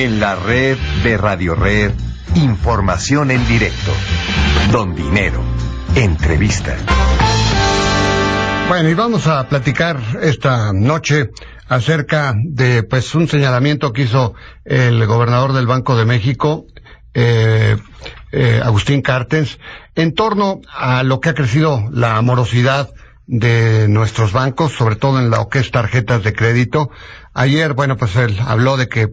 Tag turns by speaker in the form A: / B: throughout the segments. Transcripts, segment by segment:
A: En la red de Radio Red, información en directo. Don Dinero, entrevista.
B: Bueno, y vamos a platicar esta noche acerca de un señalamiento que hizo el gobernador del Banco de México, Agustín Carstens, en torno a lo que ha crecido la morosidad de nuestros bancos, sobre todo en lo que es tarjetas de crédito. Ayer, él habló de que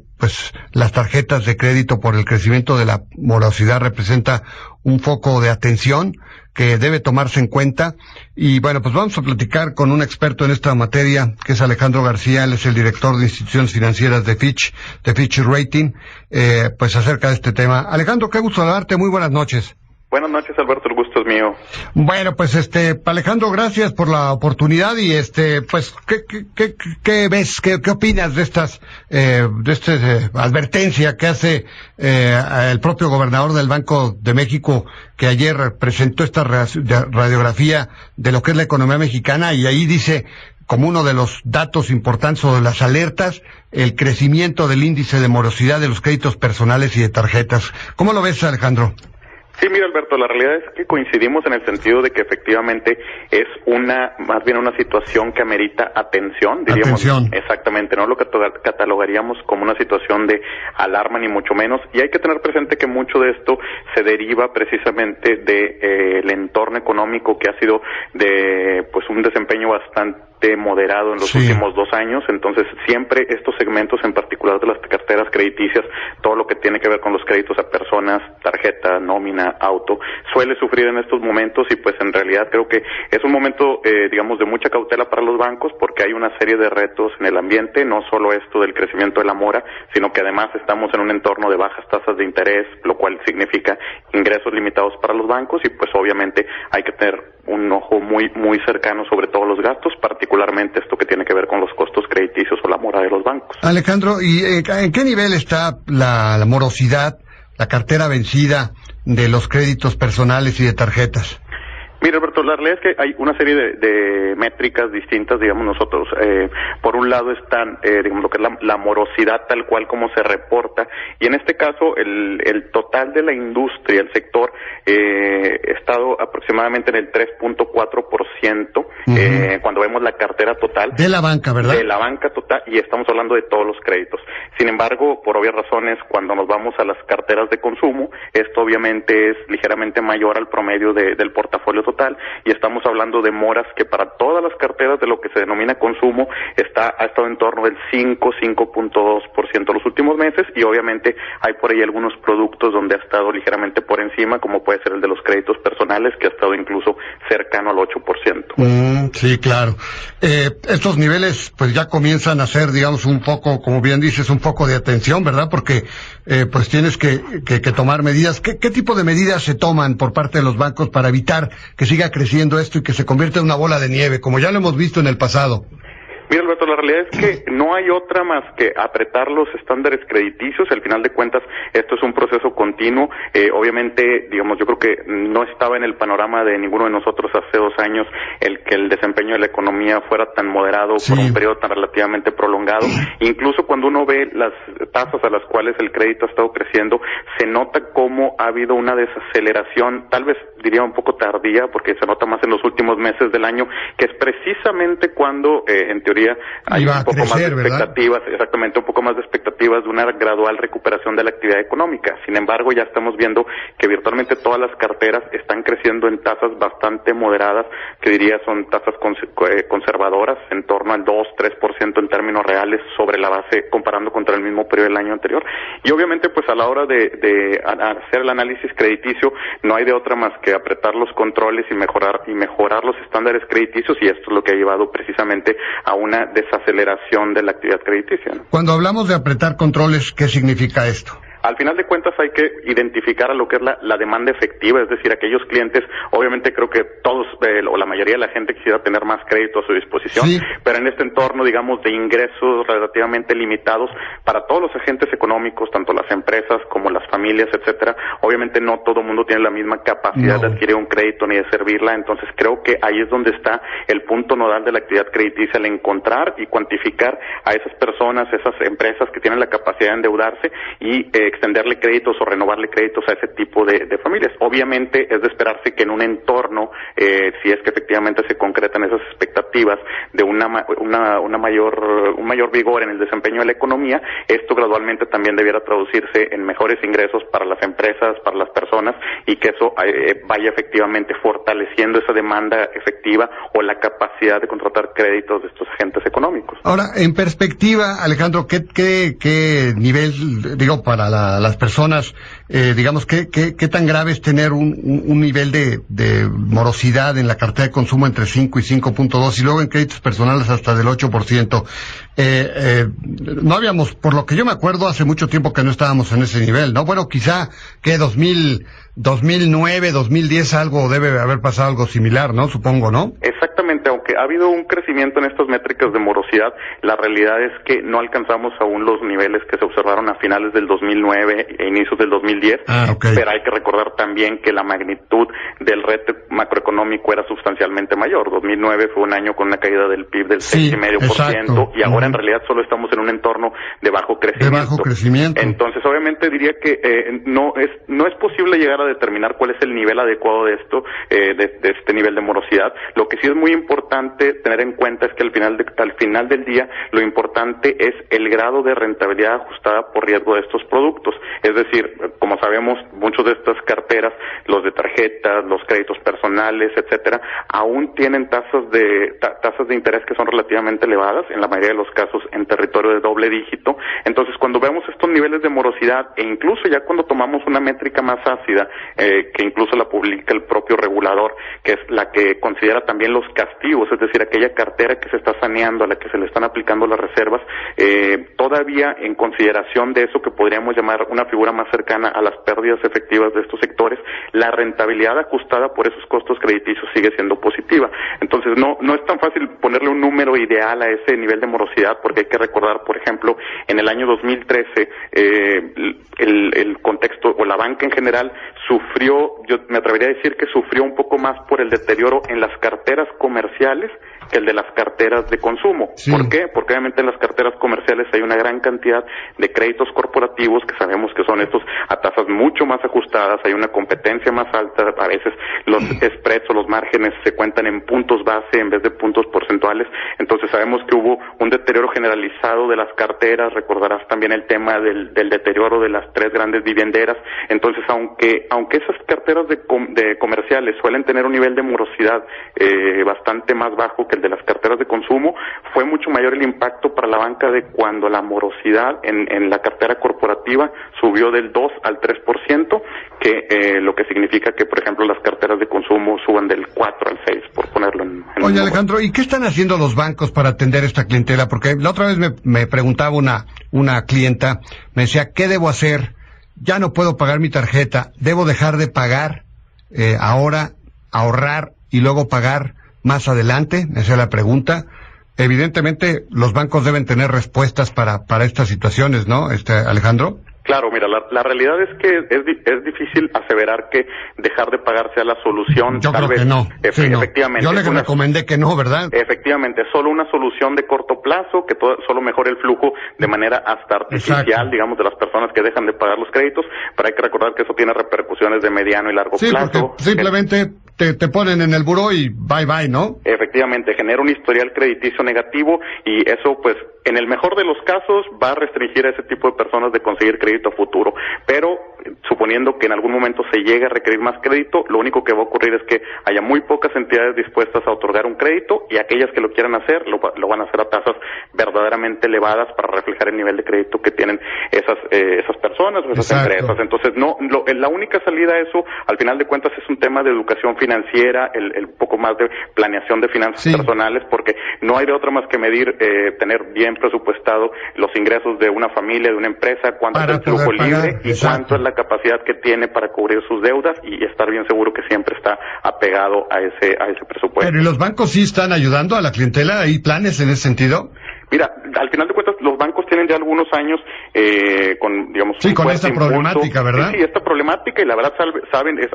B: las tarjetas de crédito, por el crecimiento de la morosidad, representa un foco de atención que debe tomarse en cuenta. Y vamos a platicar con un experto en esta materia, que es Alejandro García. Él es el director de instituciones financieras de Fitch Rating, acerca de este tema. Alejandro, qué gusto saludarte, muy buenas noches.
C: Buenas noches, Alberto, el gusto es mío.
B: Bueno, Alejandro, gracias por la oportunidad y ¿qué ves, qué opinas de esta advertencia que hace el propio gobernador del Banco de México, que ayer presentó esta radiografía de lo que es la economía mexicana, y ahí dice, como uno de los datos importantes o de las alertas, el crecimiento del índice de morosidad de los créditos personales y de tarjetas? ¿Cómo lo ves, Alejandro?
C: Sí, mira, Alberto, la realidad es que coincidimos en el sentido de que efectivamente es más bien una situación que amerita atención, diríamos.
B: Atención.
C: Exactamente, no lo que catalogaríamos como una situación de alarma, ni mucho menos, y hay que tener presente que mucho de esto se deriva precisamente de el entorno económico, que ha sido de un desempeño bastante moderado en los últimos 2 años. Entonces siempre estos segmentos, en particular de las carteras crediticias, todo lo que tiene que ver con los créditos a personas, tarjeta, nómina, auto, suele sufrir en estos momentos, y en realidad creo que es un momento de mucha cautela para los bancos, porque hay una serie de retos en el ambiente, no solo esto del crecimiento de la mora, sino que además estamos en un entorno de bajas tasas de interés, lo cual significa ingresos limitados para los bancos, y obviamente hay que tener un ojo muy muy cercano sobre todos los gastos, particularmente esto que tiene que ver con los costos crediticios o la mora de los bancos.
B: Alejandro, ¿y en qué nivel está la morosidad, la cartera vencida de los créditos personales y de tarjetas?
C: Mira, Alberto, la realidad es que hay una serie de métricas distintas, nosotros. Por un lado están, lo que es la morosidad tal cual como se reporta, y en este caso el total de la industria, el sector, ha estado aproximadamente en el 3.4%, cuando vemos la cartera total.
B: De la banca, ¿verdad?
C: De la banca total, y estamos hablando de todos los créditos. Sin embargo, por obvias razones, cuando nos vamos a las carteras de consumo, esto obviamente es ligeramente mayor al promedio del portafolio total, y estamos hablando de moras que para todas las carteras de lo que se denomina consumo ha estado en torno del 5.2% los últimos meses, y obviamente hay por ahí algunos productos donde ha estado ligeramente por encima, como puede ser el de los créditos personales, que ha estado incluso cercano al 8%.
B: Sí, claro. Estos niveles ya comienzan a ser, un poco, como bien dices, un foco de atención, ¿verdad? Porque tienes que tomar medidas. ¿Qué tipo de medidas se toman por parte de los bancos para evitar que siga creciendo esto y que se convierta en una bola de nieve, como ya lo hemos visto en el pasado?
C: Mira, Alberto, la realidad es que no hay otra más que apretar los estándares crediticios. Al final de cuentas, esto es un proceso continuo. Obviamente, yo creo que no estaba en el panorama de ninguno de nosotros hace 2 años el que el desempeño de la economía fuera tan moderado por un periodo tan relativamente prolongado. Incluso cuando uno ve las tasas a las cuales el crédito ha estado creciendo, se nota cómo ha habido una desaceleración, tal vez diría un poco tardía, porque se nota más en los últimos meses del año, que es precisamente cuando, en teoría, hay un poco más de expectativas, exactamente, un poco más de expectativas de una gradual recuperación de la actividad económica. Sin embargo, ya estamos viendo que virtualmente todas las carteras están creciendo en tasas bastante moderadas, que diría son tasas conservadoras, en torno al 2-3% en términos reales sobre la base, comparando contra el mismo periodo del año anterior. Y obviamente, a la hora de hacer el análisis crediticio, no hay de otra más que apretar los controles y mejorar los estándares crediticios, y esto es lo que ha llevado precisamente a una desaceleración de la actividad crediticia, ¿no?
B: Cuando hablamos de apretar controles, ¿qué significa esto?
C: Al final de cuentas hay que identificar a lo que es la demanda efectiva, es decir, aquellos clientes, obviamente creo que todos o la mayoría de la gente quisiera tener más crédito a su disposición, sí, pero en este entorno, digamos, de ingresos relativamente limitados para todos los agentes económicos, tanto las empresas como las familias, etcétera, obviamente no todo el mundo tiene la misma capacidad de adquirir un crédito ni de servirla, entonces creo que ahí es donde está el punto nodal de la actividad crediticia, el encontrar y cuantificar a esas personas, esas empresas que tienen la capacidad de endeudarse y extenderle créditos o renovarle créditos a ese tipo de familias. Obviamente es de esperarse que en un entorno, si es que efectivamente se concretan esas expectativas de un mayor vigor en el desempeño de la economía, esto gradualmente también debiera traducirse en mejores ingresos para las empresas, para las personas, y que eso vaya efectivamente fortaleciendo esa demanda efectiva o la capacidad de contratar créditos de estos agentes económicos.
B: Ahora, en perspectiva, Alejandro, ¿qué nivel, digo, para las personas, digamos, qué tan grave es tener un nivel de morosidad en la cartera de consumo entre 5 y 5.2 y luego en créditos personales hasta del 8%? No habíamos, por lo que yo me acuerdo, hace mucho tiempo que no estábamos en ese nivel, ¿no? Bueno, quizá que 2009, 2010 algo debe haber pasado algo similar, ¿no? Supongo, ¿no?
C: Exactamente, aunque ha habido un crecimiento en estas métricas de morosidad, la realidad es que no alcanzamos aún los niveles que se observaron a finales del 2009 e inicios del 2010, pero hay que recordar también que la magnitud del reto macroeconómico era sustancialmente mayor. 2009 fue un año con una caída del PIB del 6,5%, y ahora en realidad solo estamos en un entorno de bajo crecimiento. Entonces, obviamente diría que no es posible llegar a determinar cuál es el nivel adecuado de esto, de este nivel de morosidad. Lo que sí es muy importante tener en cuenta es que al final del día lo importante es el grado de rentabilidad ajustada por riesgo de estos productos. Es decir, como sabemos, muchos de estas carteras, los de tarjetas, los créditos personales, etcétera, aún tienen tasas de interés que son relativamente elevadas, en la mayoría de los casos en territorio de doble dígito. Entonces, cuando vemos estos niveles de morosidad, e incluso ya cuando tomamos una métrica más ácida, que incluso la publica el propio regulador, que es la que considera también los castigos, es decir, aquella cartera que se está saneando, a la que se le están aplicando las reservas, todavía en consideración de eso que podríamos llamar una figura más cercana a las pérdidas efectivas de estos sectores, la rentabilidad ajustada por esos costos crediticios sigue siendo positiva. Entonces, no es tan fácil ponerle un número ideal a ese nivel de morosidad, porque hay que recordar, por ejemplo, en el año 2013, el contexto o la banca en general sufrió, yo me atrevería a decir que sufrió un poco más por el deterioro en las carteras comerciales que el de las carteras de consumo. Sí. ¿Por qué? Porque obviamente en las carteras comerciales hay una gran cantidad de créditos corporativos que sabemos que son estos a tasas mucho más ajustadas, hay una competencia más alta, a veces los spreads o los márgenes se cuentan en puntos base en vez de puntos porcentuales, entonces sabemos que hubo un deterioro generalizado de las carteras, recordarás también el tema del deterioro de las 3 grandes vivienderas. Entonces, aunque esas carteras de comerciales suelen tener un nivel de morosidad bastante más bajo que el de las carteras de consumo, fue mucho mayor el impacto para la banca de cuando la morosidad en la cartera corporativa subió del 2 al 3%, que lo que significa que, por ejemplo, las carteras de consumo suban del 4 al 6, por ponerlo en
B: Oye, Alejandro, ¿y qué están haciendo los bancos para atender esta clientela? Porque la otra vez me preguntaba una clienta, me decía, ¿qué debo hacer? Ya no puedo pagar mi tarjeta, ¿debo dejar de pagar ahora, ahorrar y luego pagar más adelante? Esa es la pregunta. Evidentemente, los bancos deben tener respuestas para estas situaciones, ¿no, Alejandro?
C: Claro, mira, la realidad es que es difícil aseverar que dejar de pagar sea la solución.
B: Yo creo que no.
C: Efectivamente.
B: Yo le recomendé que no, ¿verdad?
C: Efectivamente, solo una solución de corto plazo, que solo mejore el flujo de manera hasta artificial, digamos, de las personas que dejan de pagar los créditos, pero hay que recordar que eso tiene repercusiones de mediano y largo plazo.
B: Simplemente te ponen en el buró y bye, ¿no?
C: Efectivamente, genera un historial crediticio negativo y eso, pues, en el mejor de los casos va a restringir a ese tipo de personas de conseguir crédito a futuro, pero suponiendo que en algún momento se llegue a requerir más crédito, lo único que va a ocurrir es que haya muy pocas entidades dispuestas a otorgar un crédito y aquellas que lo quieran hacer lo van a hacer a tasas verdaderamente elevadas para reflejar el nivel de crédito que tienen esas personas o esas empresas. Entonces, la única salida a eso, al final de cuentas, es un tema de educación financiera, el poco más de planeación de finanzas personales, porque no hay de otra más que medir, tener bien presupuestado los ingresos de una familia, de una empresa, cuánto es el flujo libre y cuánto es la capacidad que tiene para cubrir sus deudas y estar bien seguro que siempre está apegado a ese presupuesto.
B: Pero ¿y los bancos sí están ayudando a la clientela? ¿Hay planes en ese sentido?
C: Mira, al final de cuentas, los bancos tienen ya algunos años con, digamos,
B: con esta problemática, ¿verdad?
C: Sí, esta problemática, y la verdad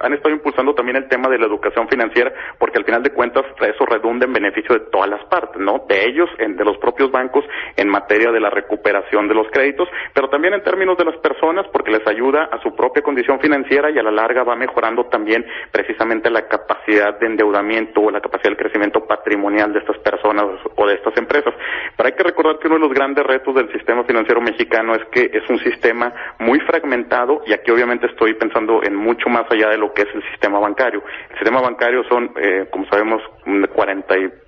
C: han estado impulsando también el tema de la educación financiera, porque al final de cuentas eso redunda en beneficio de todas las partes, ¿no? De ellos, de los propios bancos, en materia de la recuperación de los créditos, pero también en términos de las personas, porque les ayuda a su propia condición financiera y a la larga va mejorando también precisamente la capacidad de endeudamiento o la capacidad de crecimiento patrimonial de estas personas o de estas empresas. Pero hay que recordar que uno de los grandes retos del sistema financiero mexicano es que es un sistema muy fragmentado, y aquí obviamente estoy pensando en mucho más allá de lo que es el sistema bancario. El sistema bancario son, como sabemos, 43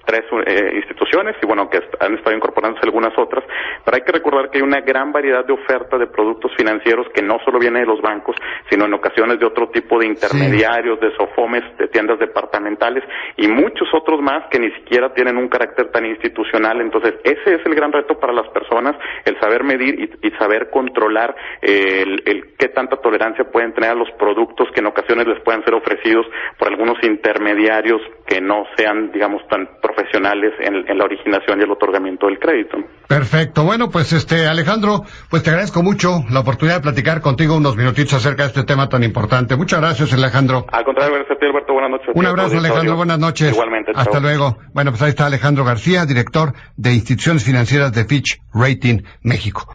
C: instituciones, y bueno, que han estado incorporándose algunas otras, pero hay que recordar que hay una gran variedad de oferta de productos financieros que no solo viene de los bancos, sino en ocasiones de otro tipo de intermediarios, de SOFOMES, de tiendas departamentales y muchos otros más que ni siquiera tienen un carácter tan institucional. Entonces, ese es el gran reto para las personas, el saber medir y saber controlar el qué tanta tolerancia pueden tener a los productos que en ocasiones les pueden ser ofrecidos por algunos intermediarios que no sean, digamos, tan profesionales en la originación y el otorgamiento del crédito.
B: Perfecto. Bueno, pues Alejandro, pues te agradezco mucho la oportunidad de platicar contigo unos minutitos acerca de este tema tan importante. Muchas gracias, Alejandro.
C: Al contrario, gracias a ti, Alberto. Buenas noches.
B: Un abrazo, Alejandro. Buenas noches.
C: Igualmente.
B: Hasta
C: chao.
B: luego. Bueno, pues ahí está Alejandro García, director de Instituciones Financieras de Fitch Rating México.